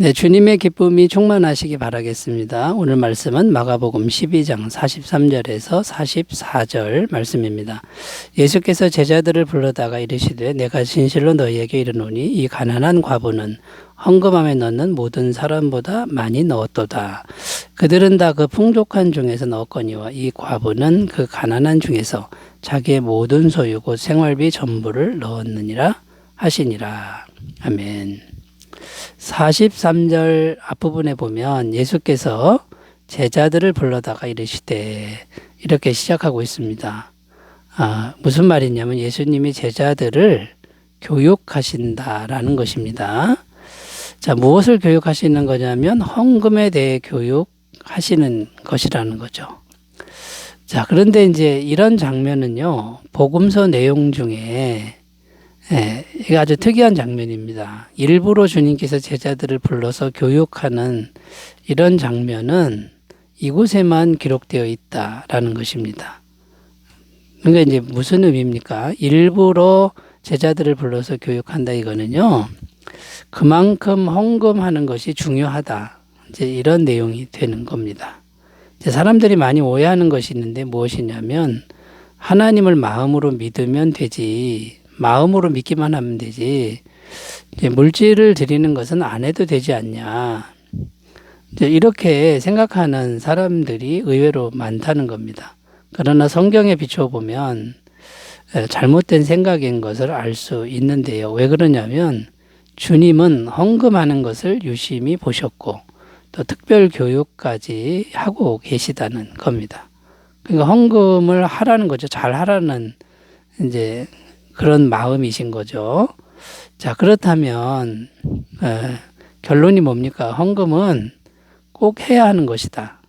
네, 주님의 기쁨이 충만하시기 바라겠습니다. 오늘 말씀은 마가복음 12장 43절에서 44절 말씀입니다. 예수께서 제자들을 불러다가 이르시되 내가 진실로 너희에게 이르노니 이 가난한 과부는 헌금함에 넣는 모든 사람보다 많이 넣었도다. 그들은 다 그 풍족한 중에서 넣었거니와 이 과부는 그 가난한 중에서 자기의 모든 소유 곧 생활비 전부를 넣었느니라 하시니라. 아멘. 43절 앞부분에 보면 예수께서 제자들을 불러다가 이르시되 이렇게 시작하고 있습니다. 무슨 말이냐면 예수님이 제자들을 교육하신다라는 것입니다. 자, 무엇을 교육하시는 거냐면 헌금에 대해 교육하시는 것이라는 거죠. 자, 그런데 이제 이런 장면은요, 복음서 내용 중에 이게 아주 특이한 장면입니다. 일부러 주님께서 제자들을 불러서 교육하는 이런 장면은 이곳에만 기록되어 있다라는 것입니다. 그러니까 이제 무슨 의미입니까? 일부러 제자들을 불러서 교육한다 이거는요. 그만큼 헌금하는 것이 중요하다. 이제 이런 내용이 되는 겁니다. 이제 사람들이 많이 오해하는 것이 있는데 무엇이냐면 하나님을 마음으로 믿으면 되지. 마음으로 믿기만 하면 되지. 이제 물질을 드리는 것은 안 해도 되지 않냐. 이제 이렇게 생각하는 사람들이 의외로 많다는 겁니다. 그러나 성경에 비춰보면 잘못된 생각인 것을 알 수 있는데요. 왜 그러냐면 주님은 헌금하는 것을 유심히 보셨고 또 특별 교육까지 하고 계시다는 겁니다. 그러니까 헌금을 하라는 거죠. 잘 하라는 이제 그런 마음이신 거죠. 자, 그렇다면 결론이 뭡니까? 헌금은 꼭 해야 하는 것이다.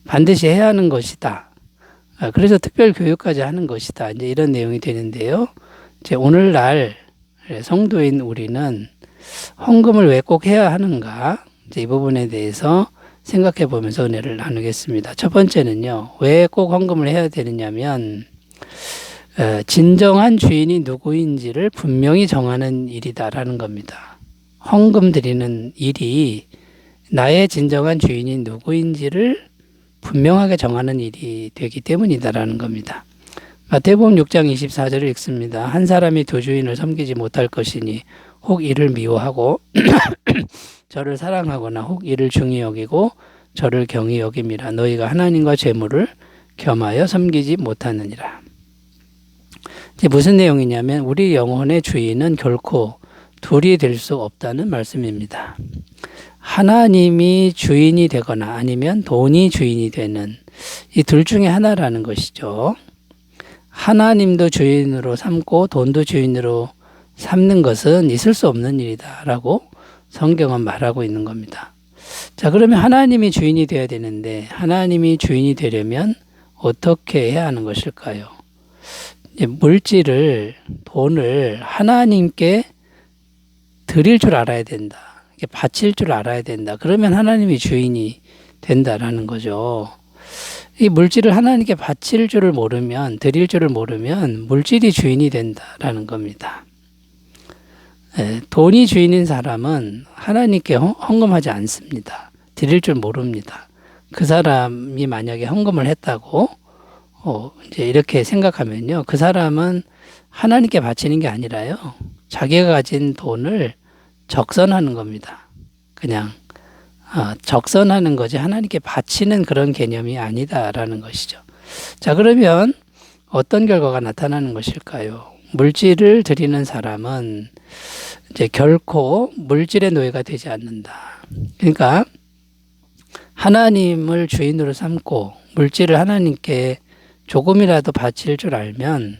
반드시 해야 하는 것이다. 그래서 특별 교육까지 하는 것이다. 이제 이런 내용이 되는데요. 이제 오늘날 성도인 우리는 헌금을 왜 꼭 해야 하는가? 이제 이 부분에 대해서 생각해 보면서 은혜를 나누겠습니다. 첫 번째는요. 왜 꼭 헌금을 해야 되느냐면 진정한 주인이 누구인지를 분명히 정하는 일이다라는 겁니다. 헌금 드리는 일이 나의 진정한 주인이 누구인지를 분명하게 정하는 일이 되기 때문이다라는 겁니다. 마태복음 6장 24절을 읽습니다. 한 사람이 두 주인을 섬기지 못할 것이니 혹 이를 미워하고 저를 사랑하거나 혹 이를 중히 여기고 저를 경히 여김이라. 너희가 하나님과 재물을 겸하여 섬기지 못하느니라. 이게 무슨 내용이냐면 우리 영혼의 주인은 결코 둘이 될 수 없다는 말씀입니다. 하나님이 주인이 되거나 아니면 돈이 주인이 되는 이 둘 중에 하나라는 것이죠. 하나님도 주인으로 삼고 돈도 주인으로 삼는 것은 있을 수 없는 일이다라고 성경은 말하고 있는 겁니다. 자, 그러면 하나님이 주인이 되어야 되는데 하나님이 주인이 되려면 어떻게 해야 하는 것일까요? 물질을, 돈을 하나님께 드릴 줄 알아야 된다. 바칠 줄 알아야 된다. 그러면 하나님이 주인이 된다라는 거죠. 이 물질을 하나님께 바칠 줄을 모르면, 드릴 줄을 모르면 물질이 주인이 된다라는 겁니다. 돈이 주인인 사람은 하나님께 헌금하지 않습니다. 드릴 줄 모릅니다. 그 사람이 만약에 헌금을 했다고 이제 이렇게 생각하면요. 그 사람은 하나님께 바치는 게 아니라요. 자기가 가진 돈을 적선하는 겁니다. 그냥 적선하는 거지 하나님께 바치는 그런 개념이 아니다라는 것이죠. 자, 그러면 어떤 결과가 나타나는 것일까요? 물질을 드리는 사람은 이제 결코 물질의 노예가 되지 않는다. 그러니까 하나님을 주인으로 삼고 물질을 하나님께 조금이라도 바칠 줄 알면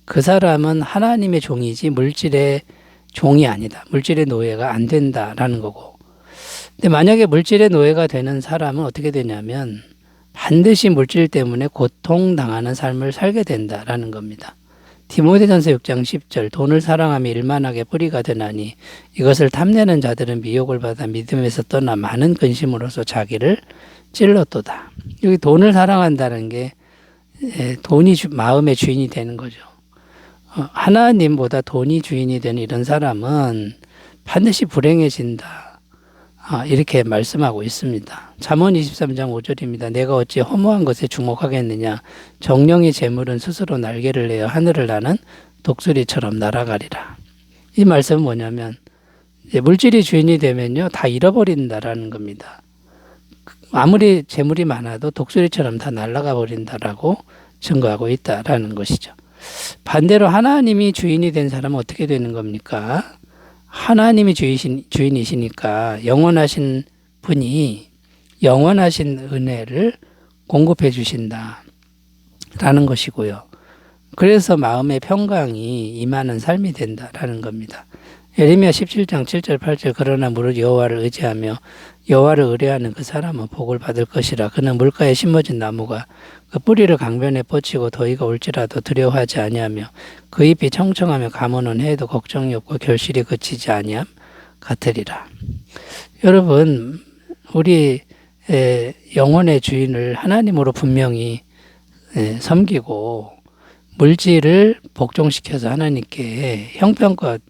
그 사람은 하나님의 종이지 물질의 종이 아니다. 물질의 노예가 안 된다라는 거고. 근데 만약에 물질의 노예가 되는 사람은 어떻게 되냐면 반드시 물질 때문에 고통당하는 삶을 살게 된다라는 겁니다. 디모데전서 6장 10절 돈을 사랑하며 일만하게 뿌리가 되나니 이것을 탐내는 자들은 미혹을 받아 믿음에서 떠나 많은 근심으로서 자기를 찔렀도다. 여기 돈을 사랑한다는 게 돈이 마음의 주인이 되는 거죠. 하나님보다 돈이 주인이 되는 이런 사람은 반드시 불행해진다. 이렇게 말씀하고 있습니다. 잠언 23장 5절입니다. 내가 어찌 허무한 것에 주목하겠느냐. 정령의 재물은 스스로 날개를 내어 하늘을 나는 독수리처럼 날아가리라. 이 말씀은 뭐냐면 이제 물질이 주인이 되면요 다 잃어버린다라는 겁니다. 아무리 재물이 많아도 독수리처럼 다 날아가 버린다라고 증거하고 있다라는 것이죠. 반대로 하나님이 주인이 된 사람은 어떻게 되는 겁니까? 하나님이 주인이시니까 영원하신 분이 영원하신 은혜를 공급해 주신다라는 것이고요. 그래서 마음의 평강이 임하는 삶이 된다라는 겁니다. 예레미야 17장 7절 8절 그러나 무릇 여호와를 의지하며 여호와를 의뢰하는 그 사람은 복을 받을 것이라. 그는 물가에 심어진 나무가 그 뿌리를 강변에 뻗치고 더위가 올지라도 두려워하지 아니하며 그 잎이 청청하며 가뭄은 해도 걱정이 없고 결실이 그치지 아니함 같으리라. 여러분 우리 영혼의 주인을 하나님으로 분명히 섬기고 물질을 복종시켜서 하나님께 형편껏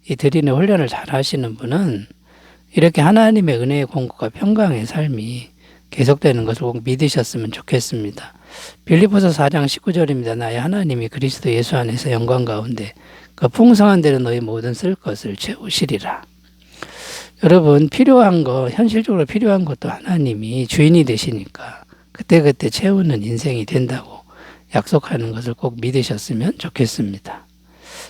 이 드리는 훈련을 잘 하시는 분은 이렇게 하나님의 은혜의 공급과 평강의 삶이 계속되는 것을 꼭 믿으셨으면 좋겠습니다. 빌립보서 4장 19절입니다. 나의 하나님이 그리스도 예수 안에서 영광 가운데 그 풍성한 대로 너희 모든 쓸 것을 채우시리라. 여러분 필요한 거 현실적으로 필요한 것도 하나님이 주인이 되시니까 그때그때 채우는 인생이 된다고 약속하는 것을 꼭 믿으셨으면 좋겠습니다.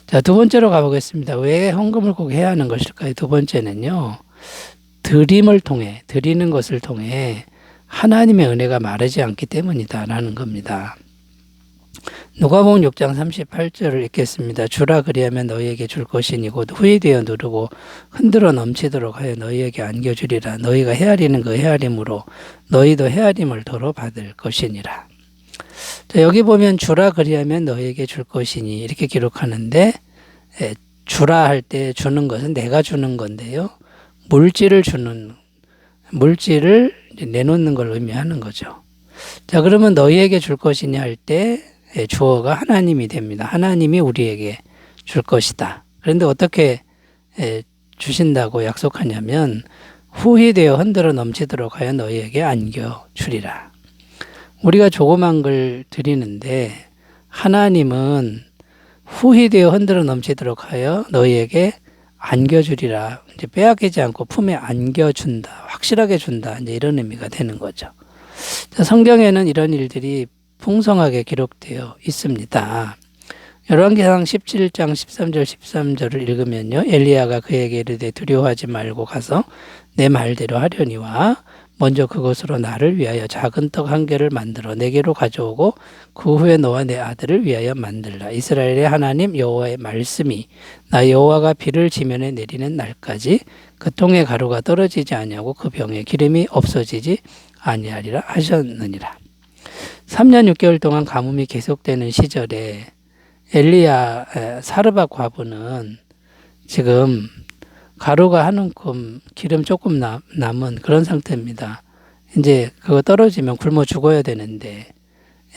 자, 두 번째로 가보겠습니다. 왜 헌금을 꼭 해야 하는 것일까요? 두 번째는요. 드리는 것을 통해 하나님의 은혜가 마르지 않기 때문이다라는 겁니다. 누가복음 6장 38절을 읽겠습니다. 주라 그리하면 너희에게 줄 것이니 곧 후히 되어 누르고 흔들어 넘치도록 하여 너희에게 안겨주리라. 너희가 헤아리는 그 헤아림으로 너희도 헤아림을 도로 받을 것이니라. 자, 여기 보면 주라 그리하면 너희에게 줄 것이니 이렇게 기록하는데 주라 할 때 주는 것은 내가 주는 건데요. 물질을 내놓는 걸 의미하는 거죠. 자, 그러면 너희에게 줄 것이냐 할 때 주어가 하나님이 됩니다. 하나님이 우리에게 줄 것이다. 그런데 어떻게 주신다고 약속하냐면 후히 되어 흔들어 넘치도록 하여 너희에게 안겨주리라. 우리가 조그만 걸 드리는데 하나님은 후히 되어 흔들어 넘치도록 하여 너희에게 안겨주리라. 이제 빼앗기지 않고 품에 안겨준다. 확실하게 준다. 이제 이런 의미가 되는 거죠. 자, 성경에는 이런 일들이 풍성하게 기록되어 있습니다. 열왕기상 17장 13절 13절을 읽으면요. 엘리야가 그에게 이르되 두려워하지 말고 가서 내 말대로 하려니와 먼저 그것으로 나를 위하여 작은 떡 한 개를 만들어 내게로 가져오고 그 후에 너와 내 아들을 위하여 만들라. 이스라엘의 하나님 여호와의 말씀이 나 여호와가 비를 지면에 내리는 날까지 그 통에 가루가 떨어지지 아니하고 그 병에 기름이 없어지지 아니하리라 하셨느니라. 3년 6개월 동안 가뭄이 계속되는 시절에 엘리야 사르밧 과부는 지금 가루가 한 움큼 기름 조금 남은 그런 상태입니다. 이제 그거 떨어지면 굶어 죽어야 되는데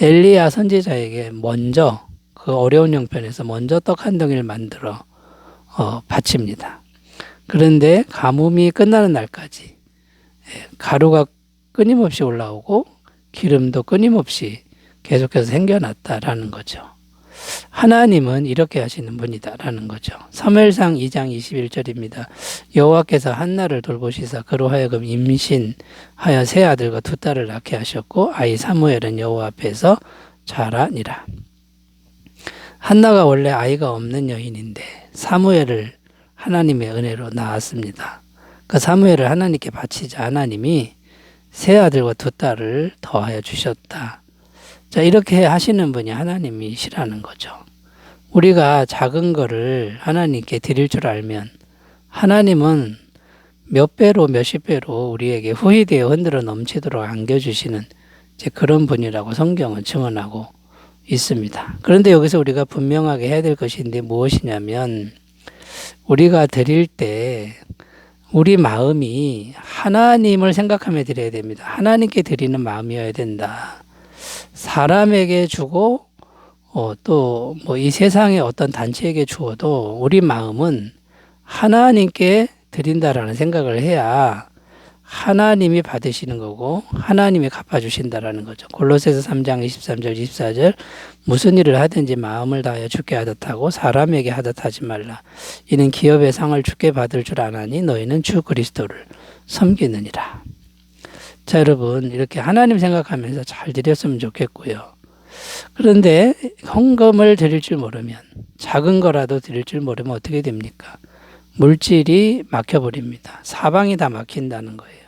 엘리야 선지자에게 먼저 그 어려운 형편에서 먼저 떡 한 덩이를 만들어 바칩니다. 그런데 가뭄이 끝나는 날까지 가루가 끊임없이 올라오고 기름도 끊임없이 계속해서 생겨났다라는 거죠. 하나님은 이렇게 하시는 분이다라는 거죠. 사무엘상 2장 21절입니다. 여호와께서 한나를 돌보시사 그로 하여금 임신하여 세 아들과 두 딸을 낳게 하셨고 아이 사무엘은 여호와 앞에서 자라니라. 한나가 원래 아이가 없는 여인인데 사무엘을 하나님의 은혜로 낳았습니다. 그 사무엘을 하나님께 바치자 하나님이 세 아들과 두 딸을 더하여 주셨다. 자, 이렇게 하시는 분이 하나님이시라는 거죠. 우리가 작은 거를 하나님께 드릴 줄 알면 하나님은 몇 배로 몇십 배로 우리에게 후히 되어 흔들어 넘치도록 안겨주시는 이제 그런 분이라고 성경은 증언하고 있습니다. 그런데 여기서 우리가 분명하게 해야 될 것인데 무엇이냐면 우리가 드릴 때 우리 마음이 하나님을 생각하며 드려야 됩니다. 하나님께 드리는 마음이어야 된다. 사람에게 주고 또 뭐 이 세상의 어떤 단체에게 주어도 우리 마음은 하나님께 드린다라는 생각을 해야 하나님이 받으시는 거고 하나님이 갚아주신다라는 거죠. 골로새서 3장 23절 24절 무슨 일을 하든지 마음을 다하여 주께 하듯 하고 사람에게 하듯 하지 말라. 이는 기업의 상을 주께 받을 줄 아나니 너희는 주 그리스도를 섬기느니라. 자, 여러분 이렇게 하나님 생각하면서 잘 드렸으면 좋겠고요. 그런데 헌금을 드릴 줄 모르면 작은 거라도 드릴 줄 모르면 어떻게 됩니까? 물질이 막혀버립니다. 사방이 다 막힌다는 거예요.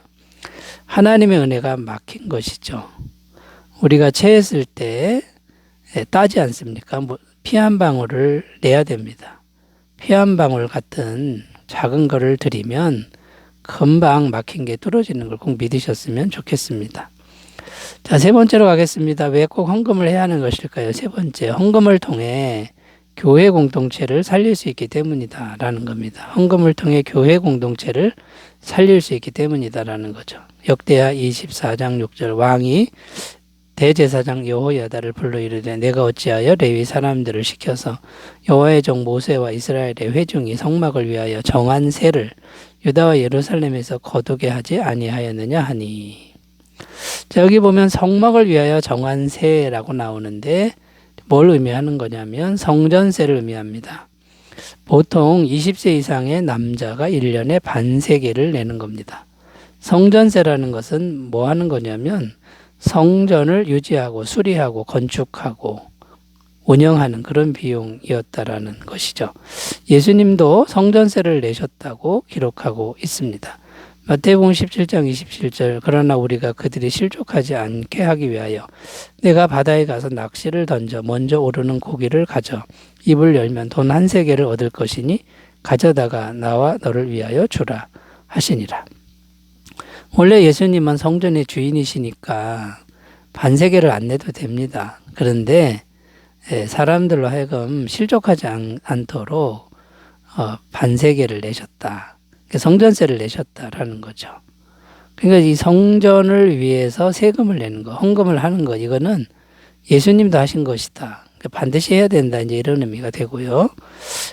하나님의 은혜가 막힌 것이죠. 우리가 체했을 때 따지 않습니까? 피 한 방울을 내야 됩니다. 피 한 방울 같은 작은 거를 드리면 금방 막힌 게 뚫어지는 걸 꼭 믿으셨으면 좋겠습니다. 자, 세 번째로 가겠습니다. 왜 꼭 헌금을 해야 하는 것일까요? 세 번째, 헌금을 통해 교회 공동체를 살릴 수 있기 때문이다 라는 겁니다. 헌금을 통해 교회 공동체를 살릴 수 있기 때문이다라는 거죠. 역대하 24장 6절 왕이 대제사장 여호야다를 불러 이르되 내가 어찌하여 레위 사람들을 시켜서 여호와의 종 모세와 이스라엘의 회중이 성막을 위하여 정한 세를 유다와 예루살렘에서 거두게 하지 아니하였느냐 하니. 자, 여기 보면 성막을 위하여 정한 세라고 나오는데 뭘 의미하는 거냐면 성전세를 의미합니다. 보통 20세 이상의 남자가 1년에 반세계를 내는 겁니다. 성전세라는 것은 뭐 하는 거냐면 성전을 유지하고 수리하고 건축하고 운영하는 그런 비용이었다라는 것이죠. 예수님도 성전세를 내셨다고 기록하고 있습니다. 마태복음 17장 27절 그러나 우리가 그들이 실족하지 않게 하기 위하여 내가 바다에 가서 낚시를 던져 먼저 오르는 고기를 가져 입을 열면 돈 한 세겔을 얻을 것이니 가져다가 나와 너를 위하여 주라 하시니라. 원래 예수님은 성전의 주인이시니까 반세겔을 안 내도 됩니다. 그런데 사람들로 하여금 실족하지 않도록 반세겔을 내셨다. 성전세를 내셨다라는 거죠. 그러니까 이 성전을 위해서 세금을 내는 거, 헌금을 하는 거, 이거는 예수님도 하신 것이다. 반드시 해야 된다. 이제 이런 의미가 되고요.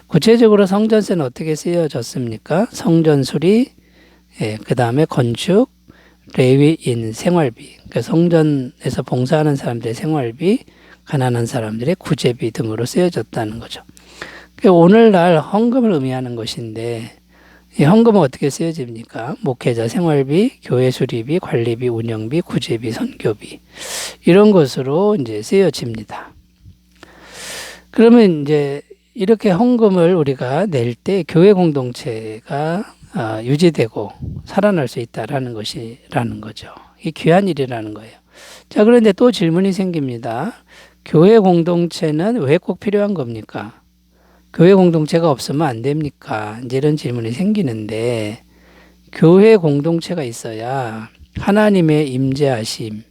구체적으로 성전세는 어떻게 쓰여졌습니까? 성전 수리, 그 다음에 건축, 레위인 생활비, 그러니까 성전에서 봉사하는 사람들의 생활비, 가난한 사람들의 구제비 등으로 쓰여졌다는 거죠. 그러니까 오늘날 헌금을 의미하는 것인데 이 헌금은 어떻게 쓰여집니까? 목회자 생활비, 교회 수리비, 관리비, 운영비, 구제비, 선교비 이런 것으로 이제 쓰여집니다. 그러면 이제 이렇게 헌금을 우리가 낼 때 교회 공동체가 유지되고 살아날 수 있다라는 것이라는 거죠. 이 귀한 일이라는 거예요. 자, 그런데 또 질문이 생깁니다. 교회 공동체는 왜 꼭 필요한 겁니까? 교회 공동체가 없으면 안 됩니까? 이제 이런 질문이 생기는데 교회 공동체가 있어야 하나님의 임재하심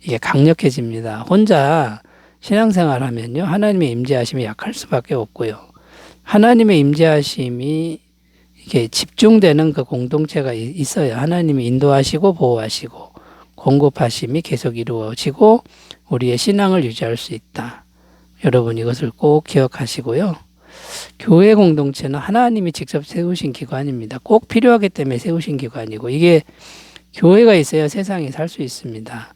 이게 강력해집니다. 혼자 신앙생활 하면요 하나님의 임재하심이 약할 수밖에 없고요. 하나님의 임재하심이 이게 집중되는 그 공동체가 있어야 하나님이 인도하시고 보호하시고 공급하심이 계속 이루어지고 우리의 신앙을 유지할 수 있다. 여러분 이것을 꼭 기억하시고요. 교회 공동체는 하나님이 직접 세우신 기관입니다. 꼭 필요하기 때문에 세우신 기관이고 이게 교회가 있어야 세상이 살 수 있습니다.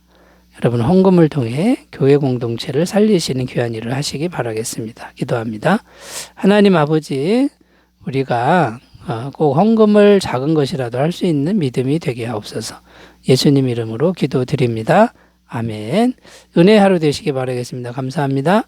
여러분 헌금을 통해 교회 공동체를 살리시는 귀한 일을 하시기 바라겠습니다. 기도합니다. 하나님 아버지 우리가 꼭 헌금을 작은 것이라도 할 수 있는 믿음이 되게 하옵소서. 예수님 이름으로 기도드립니다. 아멘. 은혜의 하루 되시기 바라겠습니다. 감사합니다.